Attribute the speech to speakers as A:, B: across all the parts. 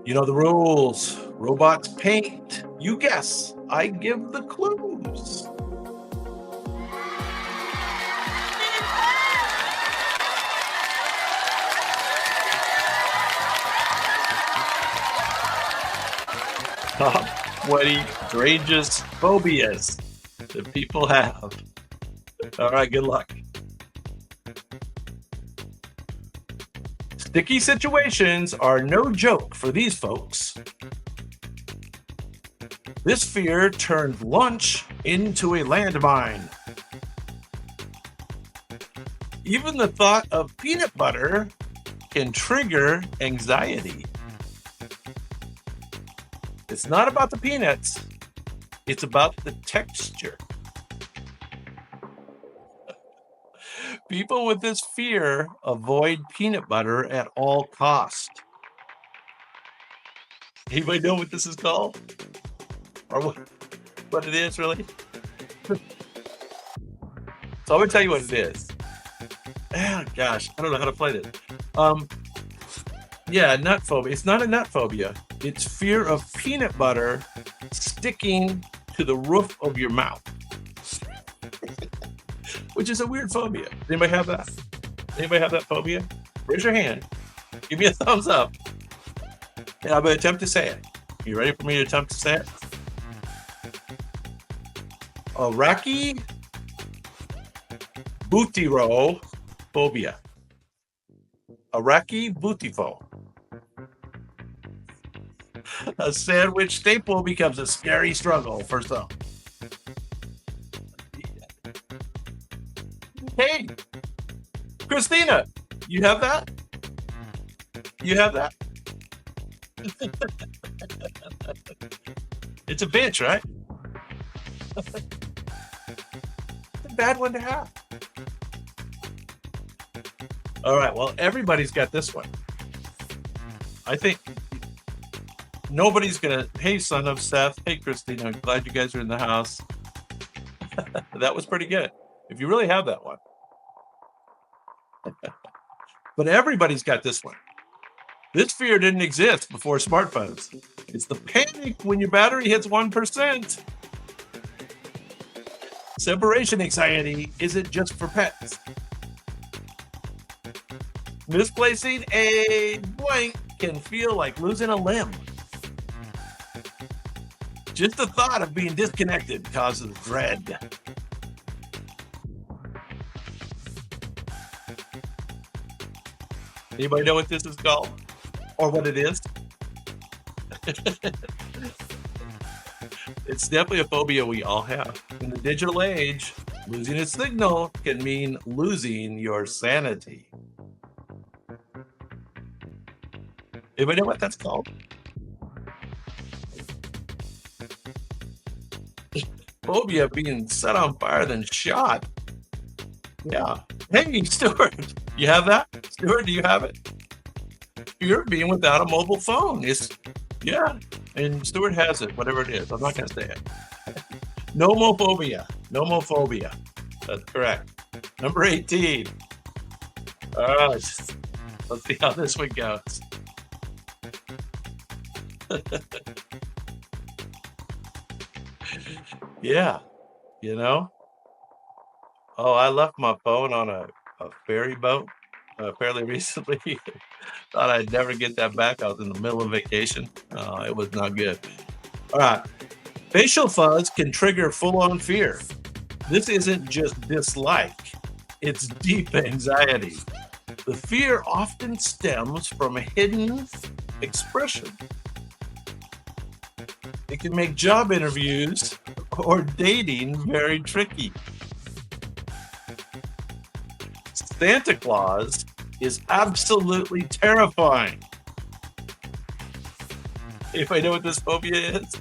A: You know the rules. Robots paint. You guess. I give the clues. Top 20 strangest phobias that people have. All right, good luck. Sticky situations are no joke for these folks. This fear turned lunch into a landmine. Even the thought of peanut butter can trigger anxiety. It's not about the peanuts, it's about the texture. People with this fear avoid peanut butter at all cost. Anybody know what this is called? Or what it is, really? So I'm gonna tell you what it is. Oh, gosh, I don't know how to play this. Yeah, nut phobia. It's not a nut phobia. It's fear of peanut butter sticking to the roof of your mouth, which is a weird phobia. Anybody have that? Anybody have that phobia? Raise your hand. Give me a thumbs up. And I'm going to attempt to say it. You ready for me to attempt to say it? Iraqi butiro phobia. Iraqi butifo. A sandwich staple becomes a scary struggle for some. Hey, Christina, you have that? You have that? It's a bitch, right? It's a bad one to have. All right, well, everybody's got this one. I think nobody's gonna, hey, son of Seth, hey, Christina, I'm glad you guys are in the house. That was pretty good. If you really have that one. But everybody's got this one. This fear didn't exist before smartphones. It's the panic when your battery hits 1%. Separation anxiety isn't just for pets. Misplacing a blank can feel like losing a limb. Just the thought of being disconnected causes dread. Anybody know what this is called? Or what it is? It's definitely a phobia we all have. In the digital age, losing a signal can mean losing your sanity. Anybody know what that's called? Phobia being set on fire then shot. Yeah. Hey, Stuart, you have that? Stuart, do you have it? Fear of being without a mobile phone is, yeah. And Stuart has it, whatever it is. I'm not going to say it. Nomophobia. Nomophobia. That's correct. Number 18. All right. Let's see how this one goes. Yeah. You know? Oh, I left my phone on a ferry boat fairly recently. Thought I'd never get that back. I was in the middle of vacation. It was not good. All right. Facial fuzz can trigger full-on fear. This isn't just dislike. It's deep anxiety. The fear often stems from a hidden expression. It can make job interviews or dating very tricky. Santa Claus is absolutely terrifying. If I know what this phobia is,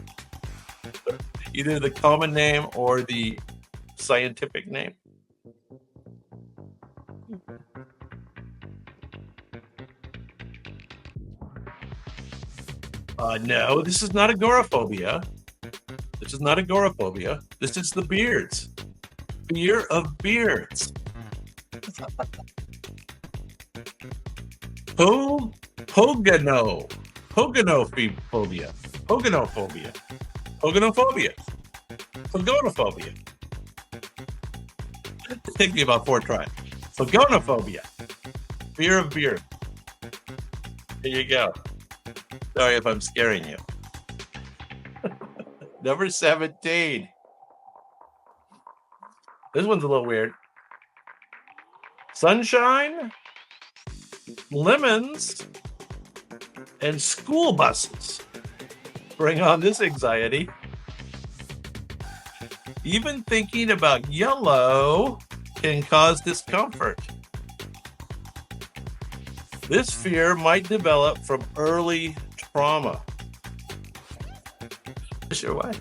A: either the common name or the scientific name. No, this is not agoraphobia. This is not agoraphobia. This is the beards. Fear of beards. Pogano Pogonophobia. Pogonophobia. Pogonophobia. Pagonophobia. It took me about 4 tries. Pagonophobia. Fear of beer. There you go. Sorry if I'm scaring you. Number 17. This one's a little weird. Sunshine, lemons, and school buses. Bring on this anxiety. Even thinking about yellow can cause discomfort. This fear might develop from early trauma. Sure why.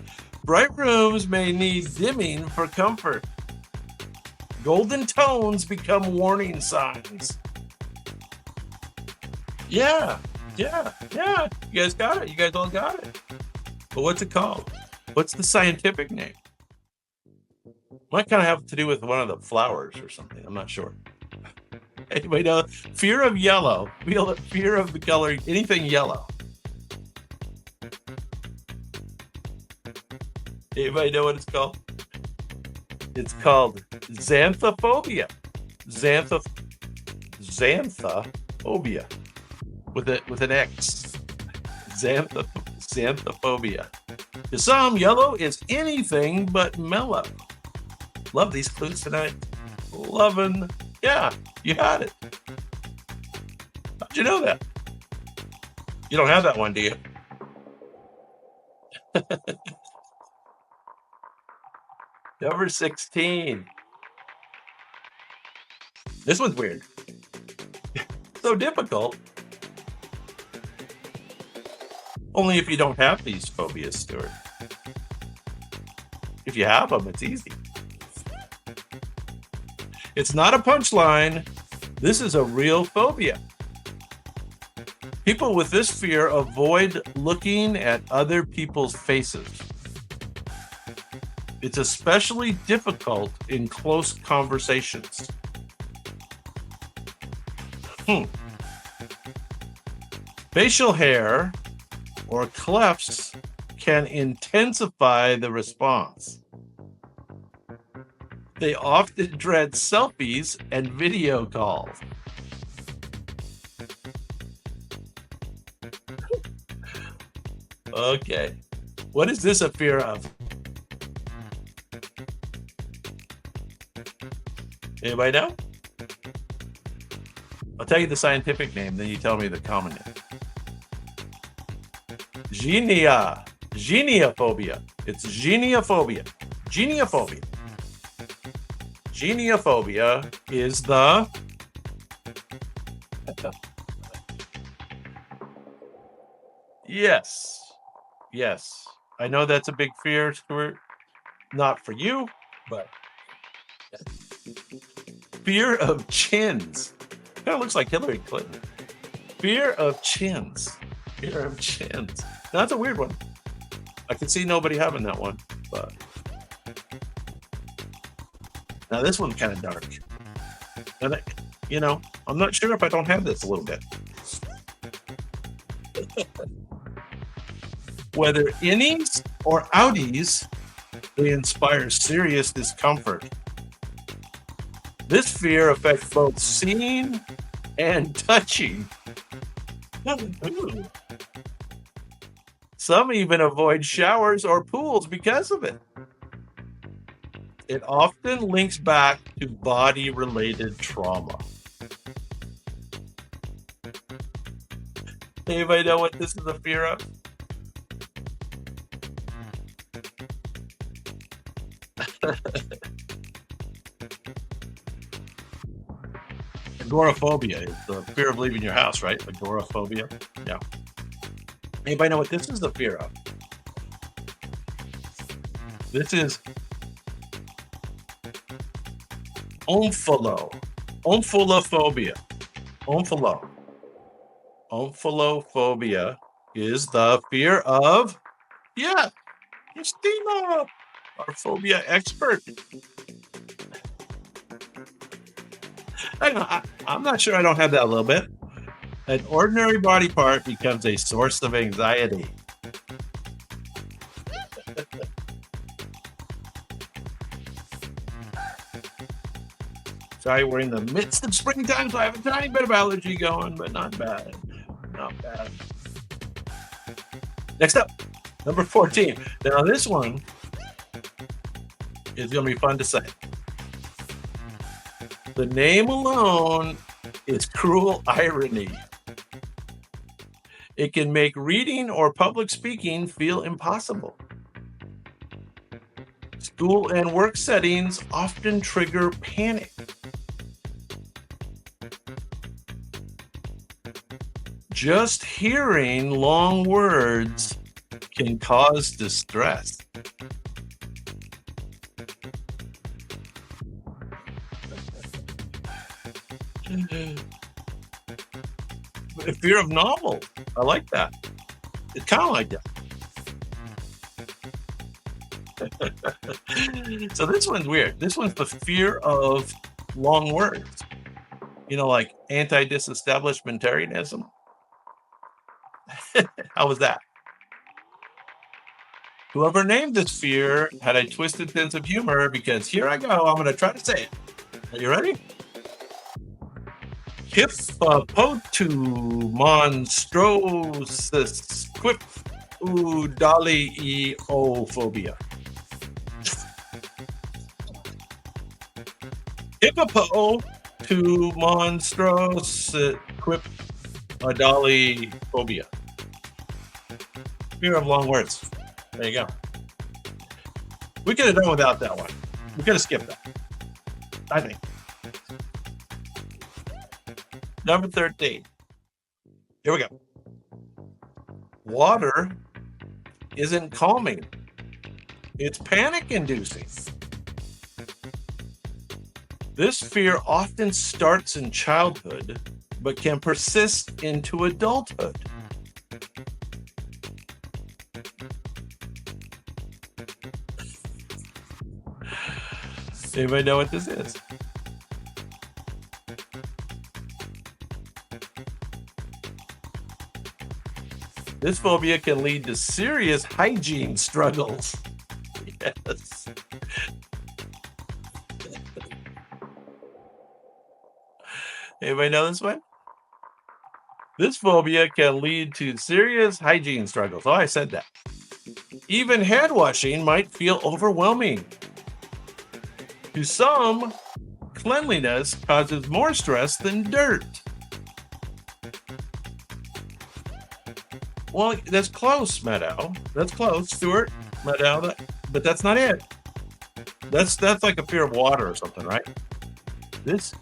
A: Bright rooms may need dimming for comfort. Golden tones become warning signs. Yeah. You guys got it. You guys all got it. But what's it called? What's the scientific name? Might kind of have to do with one of the flowers or something. I'm not sure. Anybody know? Fear of yellow. Fear of the color, anything yellow. Anybody know what it's called? It's called xanthophobia. Xanthophobia. With an X. Xanthophobia. To some, yellow is anything but mellow. Love these clues tonight. Loving. Yeah, you had it. How'd you know that? You don't have that one, do you? Number 16. This one's weird. So difficult. Only if you don't have these phobias, Stuart. If you have them, it's easy. It's not a punchline. This is a real phobia. People with this fear avoid looking at other people's faces. It's especially difficult in close conversations. Facial hair or clefts can intensify the response. They often dread selfies and video calls. Okay. What is this a fear of? Anybody know? I'll tell you the scientific name, then you tell me the common name. Geniophobia. It's geniophobia. Geniophobia. Geniophobia is the Yes. I know that's a big fear, Stuart. Not for you, but fear of chins. Kind of looks like Hillary Clinton. Fear of chins. Fear of chins. Now, that's a weird one. I can see nobody having that one, but now this one's kind of dark. And I'm not sure if I don't have this a little bit. Whether innies or outies, they inspire serious discomfort. This fear affects both seeing and touching. Some even avoid showers or pools because of it. It often links back to body-related trauma. Anybody know what this is a fear of? Agoraphobia is the fear of leaving your house, right? Agoraphobia. Yeah. Anybody know what this is the fear of? This is omphalophobia. Omphalophobia is the fear of, Christina, our phobia expert. Hang on, I'm not sure I don't have that a little bit. An ordinary body part becomes a source of anxiety. Sorry, we're in the midst of springtime, so I have a tiny bit of allergy going, but not bad. Not bad. Next up, number 14. Now, this one is going to be fun to say. The name alone is cruel irony. It can make reading or public speaking feel impossible. School and work settings often trigger panic. Just hearing long words can cause distress. Fear of novel. I like that. It's kind of like that. So this one's weird. This one's the fear of long words. You know, like anti-disestablishmentarianism. How was that? Whoever named this fear had a twisted sense of humor because here I go. I'm going to try to say it. Are you ready? Hippopotu monstrosus quip udaliophobia. Hippopotu monstros quip udaliophobia. Fear of long words. There you go. We could have done without that one. We could have skipped that, I think. Number 13. Here we go. Water isn't calming. It's panic inducing. This fear often starts in childhood, but can persist into adulthood. Anybody know what this is? This phobia can lead to serious hygiene struggles. Yes. Anybody know this one? This phobia can lead to serious hygiene struggles. Oh, I said that. Even hand washing might feel overwhelming. To some, cleanliness causes more stress than dirt. Well, that's close, Meadow. That's close, Stuart. Meadow, but that's not it. That's like a fear of water or something, right? This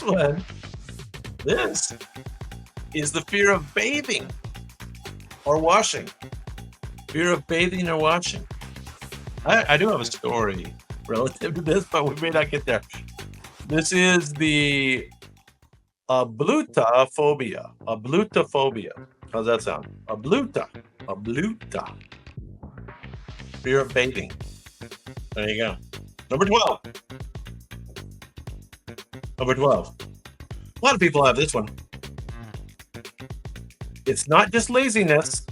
A: one, this is the fear of bathing or washing. Fear of bathing or washing. I do have a story relative to this, but we may not get there. This is the ablutophobia. Ablutophobia. How's that sound? Abluta. Fear of bathing. There you go. Number 12. Number 12. A lot of people have this one. It's not just laziness,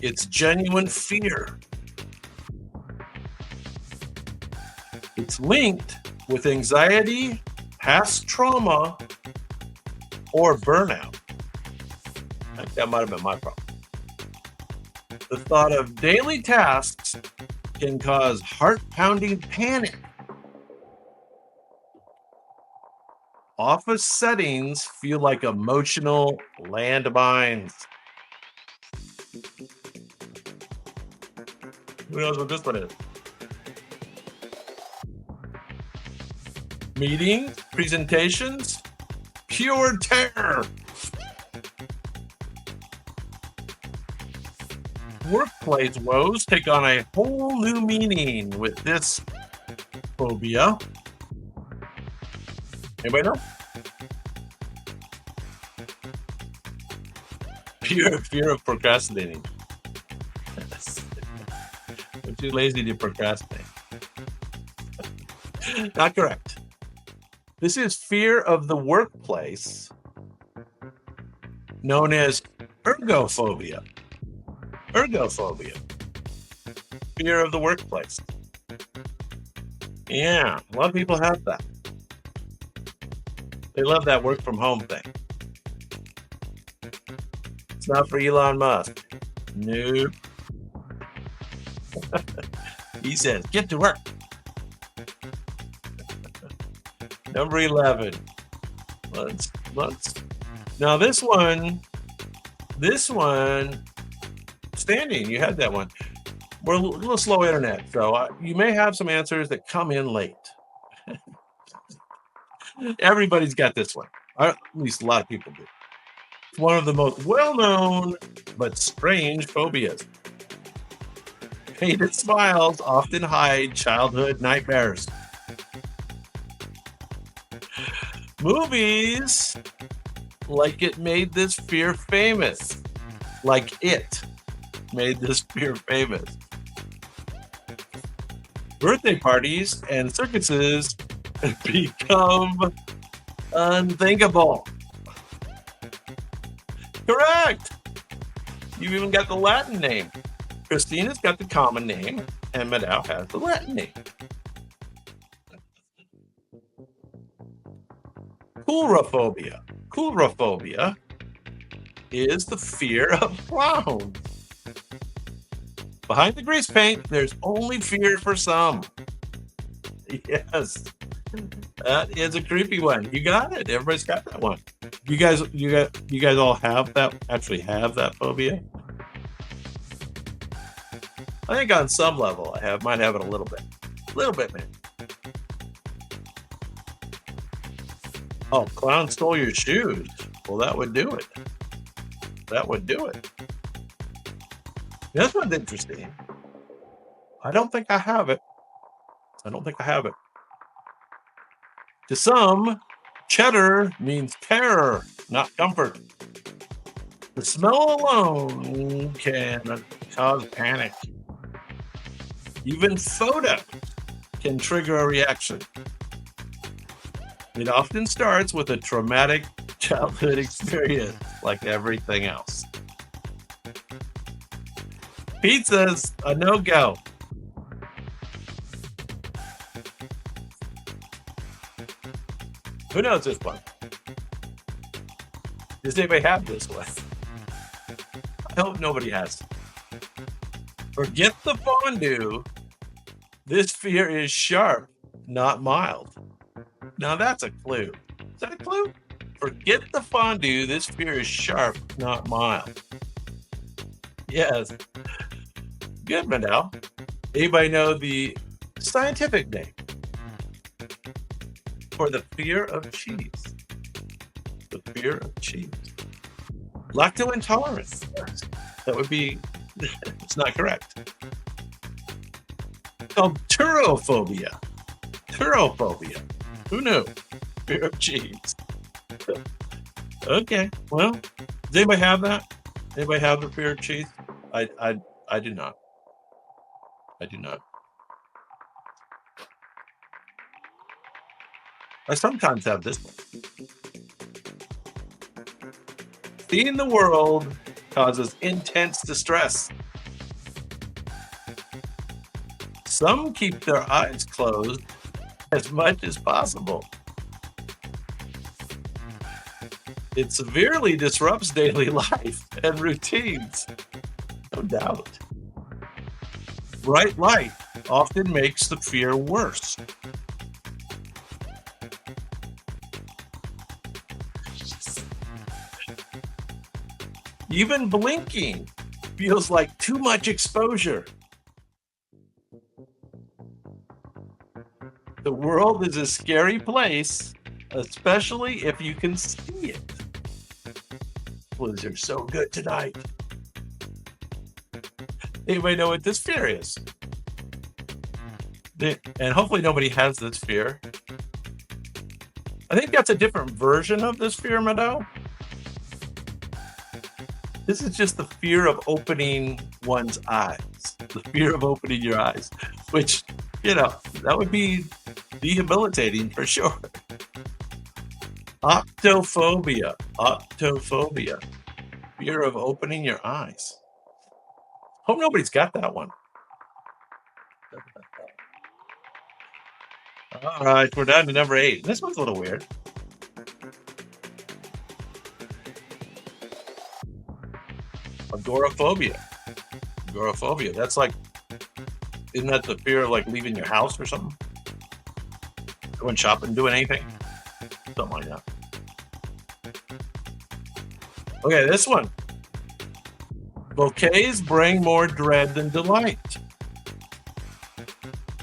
A: it's genuine fear. It's linked with anxiety, past trauma, or burnout. That might have been my problem. The thought of daily tasks can cause heart-pounding panic. Office settings feel like emotional landmines. Who knows what this one is? Meetings, presentations, pure terror. Workplace woes take on a whole new meaning with this phobia. Anybody know? Fear of procrastinating. I'm too lazy to procrastinate. Not correct. This is fear of the workplace known as ergophobia. Ergophobia, fear of the workplace. Yeah, a lot of people have that. They love that work from home thing. It's not for Elon Musk. Nope. He says, get to work. Number 11. Let's. Now this one, standing, you had that one. We're a little slow internet, so you may have some answers that come in late. Everybody's got this one. At least a lot of people do. It's one of the most well-known but strange phobias. Painted smiles often hide childhood nightmares. Movies like It made this fear famous. Like It made this fear famous. Birthday parties and circuses become unthinkable. Correct. You've even got the Latin name. Christina's got the common name, and Madao has the Latin name. Coulrophobia. Coulrophobia is the fear of clowns. Behind the grease paint, there's only fear for some. Yes, that is a creepy one. You got it. Everybody's got that one. You guys all have that. Actually, have that phobia. I think on some level, might have it a little bit, man. Oh, clown stole your shoes. Well, that would do it. This one's interesting. I don't think I have it. To some, cheddar means terror, not comfort. The smell alone can cause panic. Even photo can trigger a reaction. It often starts with a traumatic childhood experience, like everything else. Pizza's a no-go. Who knows this one? Does anybody have this one? I hope nobody has. Forget the fondue. This fear is sharp, not mild. Now that's a clue. Is that a clue? Forget the fondue. This fear is sharp, not mild. Yes. Good, Manel. Anybody know the scientific name for the fear of cheese? The fear of cheese. Lacto intolerance. That would be, it's not correct. It's called turophobia. Turophobia. Who knew? Fear of cheese. Okay, well, does anybody have that? Anybody have the fear of cheese? I do not. I do not. I sometimes have this one. Seeing the world causes intense distress. Some keep their eyes closed as much as possible. It severely disrupts daily life and routines, no doubt. Bright light often makes the fear worse. Even blinking feels like too much exposure. The world is a scary place, especially if you can see it. Blues are so good tonight. Anybody know what this fear is? And hopefully nobody has this fear. I think that's a different version of this fear, Mado. This is just the fear of opening one's eyes. The fear of opening your eyes, which, that would be debilitating for sure. Optophobia. Fear of opening your eyes. Hope nobody's got that one. All right, we're down to number 8. This one's a little weird. Agoraphobia. Agoraphobia. That's like, isn't that the fear of like leaving your house or something? Going shopping, doing anything? Something like that. Okay, this one. Bouquets bring more dread than delight.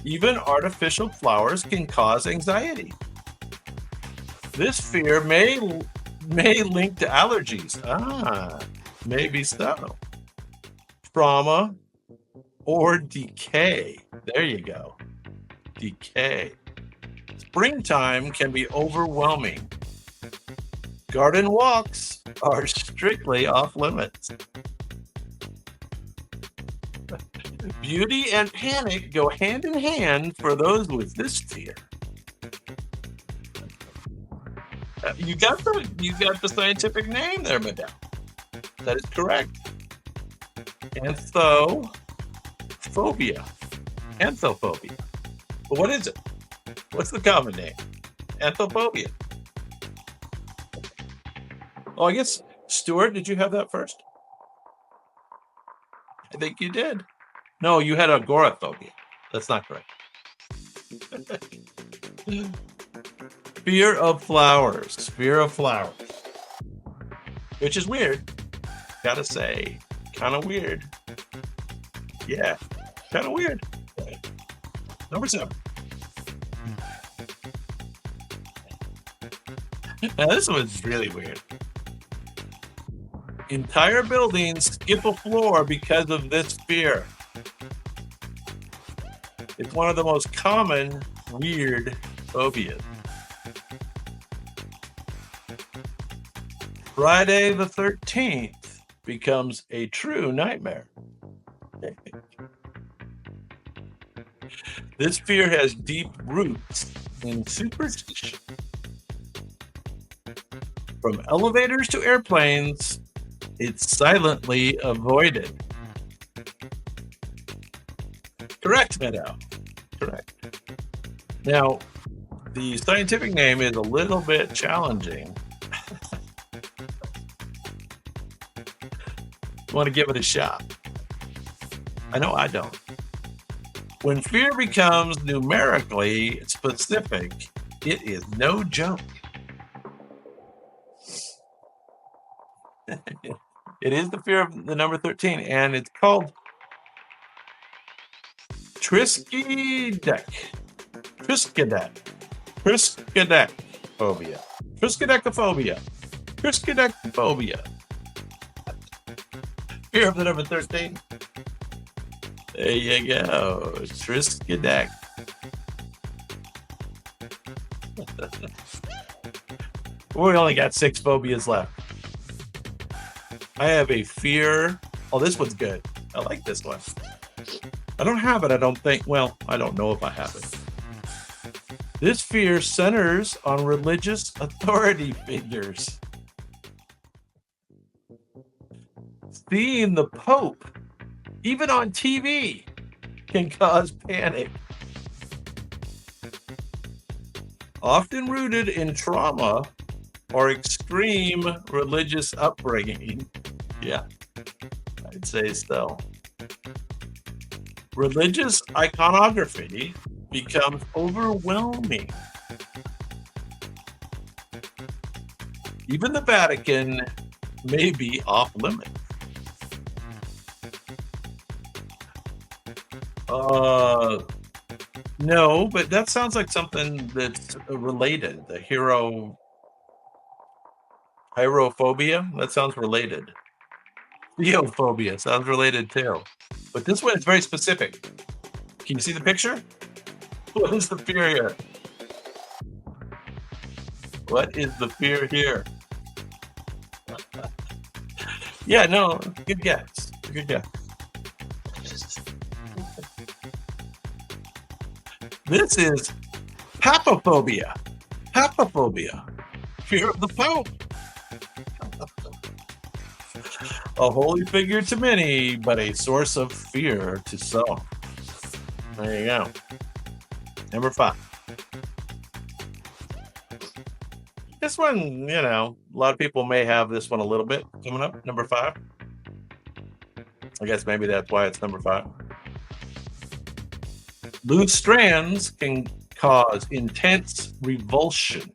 A: Even artificial flowers can cause anxiety. This fear may link to allergies. Maybe so. Trauma or decay. There you go. Decay. Springtime can be overwhelming. Garden walks are strictly off limits. Beauty and panic go hand in hand for those with this fear. You got the scientific name there, madame. That is correct. Anthophobia. Anthophobia. But what is it? What's the common name? Anthophobia. Oh, I guess, Stuart, did you have that first? I think you did. No, you had agoraphobia. That's not correct. Fear of flowers. Fear of flowers. Which is weird. Gotta say. Kind of weird. Yeah. Kind of weird. Number 7. Now, this one's really weird. Entire buildings skip a floor because of this fear. It's one of the most common weird phobias. Friday the 13th becomes a true nightmare. This fear has deep roots in superstition. From elevators to airplanes, it's silently avoided. Correct, Meadow. Correct. Now, the scientific name is a little bit challenging. You want to give it a shot? I know I don't. When fear becomes numerically specific, it is no joke. It is the fear of the number 13, and it's called Triskaidekaphobia. Triskaidekaphobia. Fear of the number 13. There you go. Triskaidek. We only got 6 phobias left. I have a fear. Oh, this one's good. I like this one. I don't have it, I don't think. Well, I don't know if I have it. This fear centers on religious authority figures. Seeing the Pope, even on TV, can cause panic. Often rooted in trauma or extreme religious upbringing. Yeah, I'd say so. Religious iconography becomes overwhelming. Even the Vatican may be off limits. No, but that sounds like something that's related. The hierophobia, that sounds related. Theophobia sounds related too. But this one is very specific. Can you see the picture? What is the fear here? What is the fear here? Yeah, no, good guess. Good guess. This is papophobia. Papophobia. Fear of the Pope. A holy figure to many, but a source of fear to some. There you go. Number 5. This one, a lot of people may have this one a little bit coming up. Number 5. I guess maybe that's why it's number 5. Loose strands can cause intense revulsion.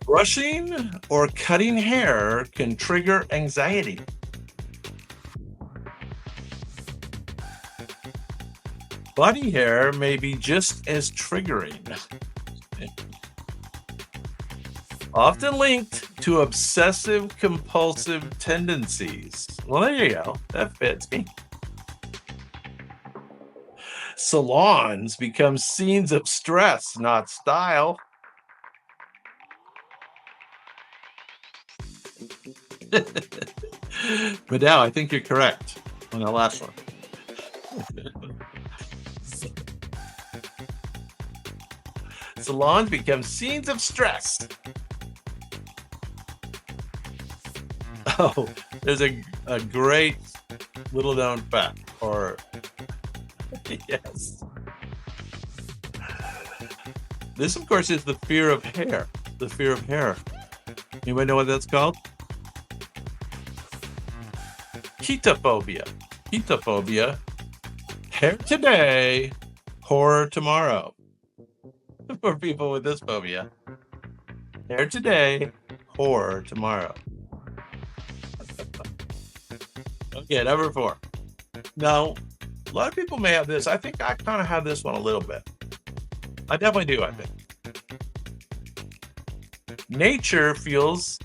A: Brushing or cutting hair can trigger anxiety. Body hair may be just as triggering. Often linked to obsessive compulsive tendencies. Well, there you go. That fits me. Salons become scenes of stress, not style. But now I think you're correct on the last one. Salons become scenes of stress. Oh, there's a great little known fact, or yes. This, of course, is the fear of hair. The fear of hair. Anybody know what that's called? Ketophobia. Ketophobia. Hair today, horror tomorrow. For people with this phobia. Hair today, horror tomorrow. Okay, number 4. Now, a lot of people may have this. I think I kind of have this one a little bit. I definitely do, I think. Nature feels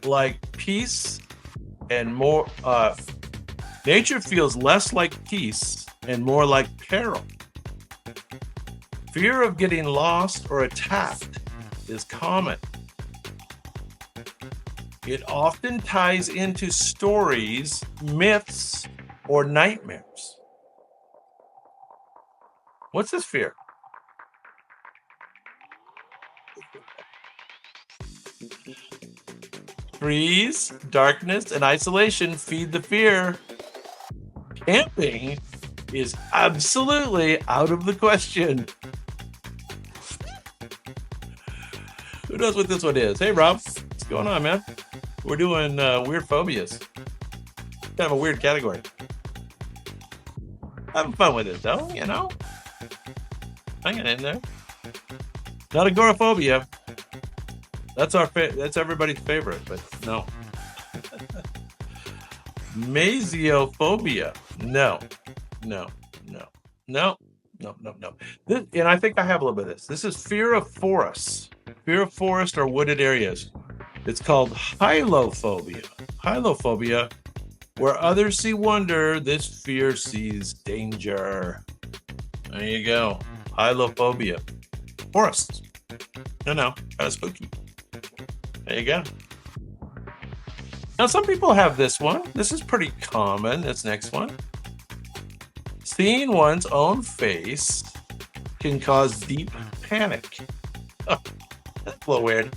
A: like peace and more, nature feels less like peace and more like peril. Fear of getting lost or attacked is common. It often ties into stories, myths, or nightmares. What's this fear? Trees, darkness, and isolation feed the fear. Camping is absolutely out of the question. Who knows what this one is? Hey, Rob, what's going on, man? We're doing weird phobias. Kind of a weird category. Having fun with it, though, Hanging in there. Not agoraphobia. That's that's everybody's favorite, but no. Masiophobia. No. And I think I have a little bit of this. This is fear of forests. Fear of forest or wooded areas. It's called hylophobia. Hylophobia, where others see wonder, this fear sees danger. There you go. Hylophobia. Forests. Kind of spooky. There you go. Now, some people have this one. This is pretty common, this next one. Seeing one's own face can cause deep panic. That's a little weird.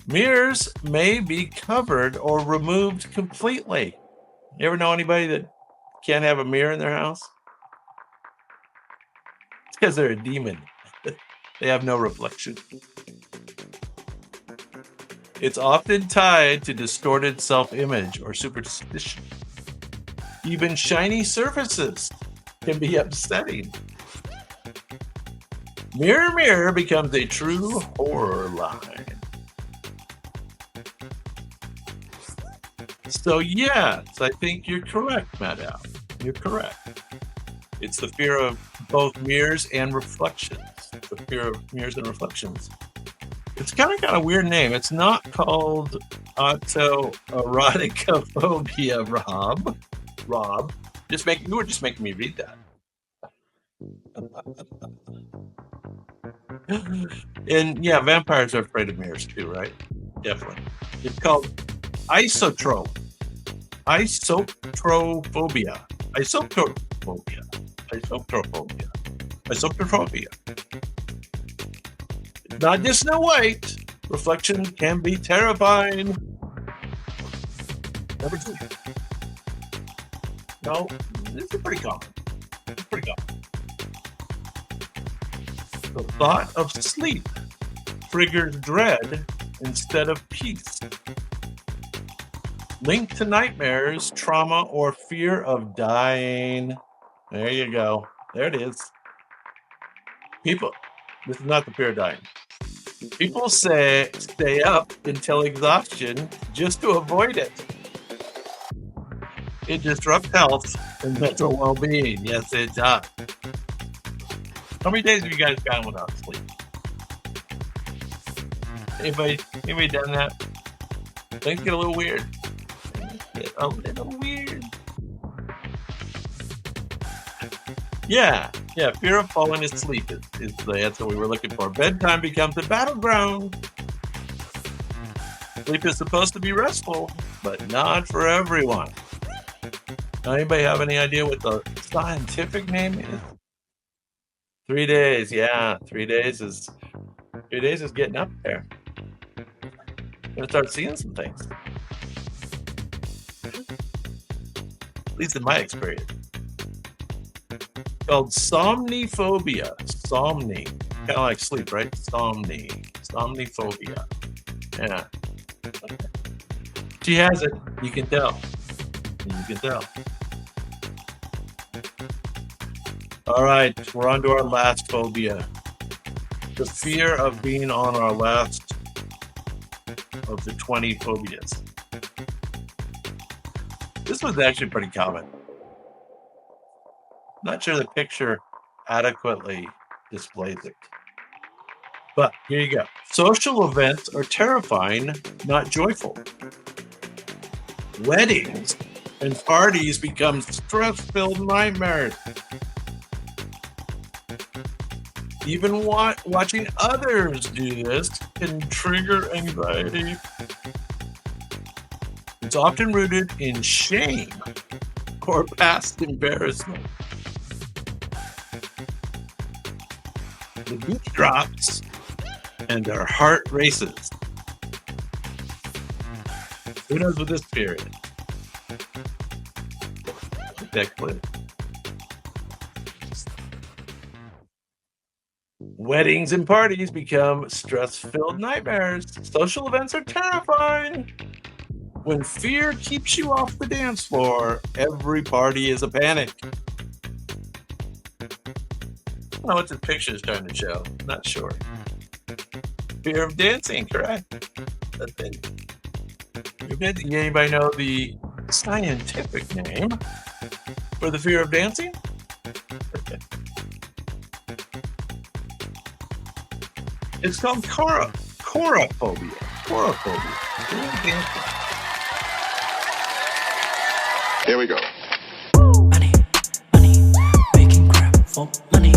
A: Mirrors may be covered or removed completely. You ever know anybody that can't have a mirror in their house? It's because they're a demon. They have no reflection. It's often tied to distorted self-image or superstition. Even shiny surfaces can be upsetting. Mirror, mirror becomes a true horror line. So yes, I think you're correct, Madame. You're correct. It's the fear of both mirrors and reflections. The fear of mirrors and reflections. It's got a weird name. It's not called autoeroticophobia, Rob. You were just making me read that. And yeah, vampires are afraid of mirrors too, right? Definitely. It's called isotrophobia. Not just Snow White. Reflection can be terrifying. Number 2. No, this is pretty common. It's pretty common. The thought of sleep triggers dread instead of peace. Linked to nightmares, trauma, or fear of dying. There you go. There it is. People, this is not the fear of dying. People say stay up until exhaustion just to avoid it. It disrupts health and mental well-being. Yes, it does. How many days have you guys gone without sleep? Anybody done that? Things get a little weird. Get a little weird. Yeah, fear of falling asleep is the answer we were looking for. Bedtime becomes a battleground. Sleep is supposed to be restful, but not for everyone. Now, anybody have any idea what the scientific name is? 3 days, yeah. 3 days is getting up there. Gonna start seeing some things. At least in my experience. Called somniphobia. Somni. Kind of like sleep, right? Somniphobia. Yeah. She has it. You can tell. All right, we're on to our last phobia. The fear of being on our last of the 20 phobias. This was actually pretty common. Not sure the picture adequately displays it. But here you go. Social events are terrifying, not joyful. Weddings and parties become stress-filled nightmares. Even watching others do this can trigger anxiety. It's often rooted in shame or past embarrassment. The beat drops and our heart races. Who knows what this fear is? That clip. Weddings and parties become stress-filled nightmares. Social events are terrifying. When fear keeps you off the dance floor, every party is a panic. I don't know what the picture is trying to show. Not sure. Fear of dancing, correct? That's it. Anybody know the scientific name for the fear of dancing? It's called coraphobia.
B: Here we go.
C: Money, making crap for money.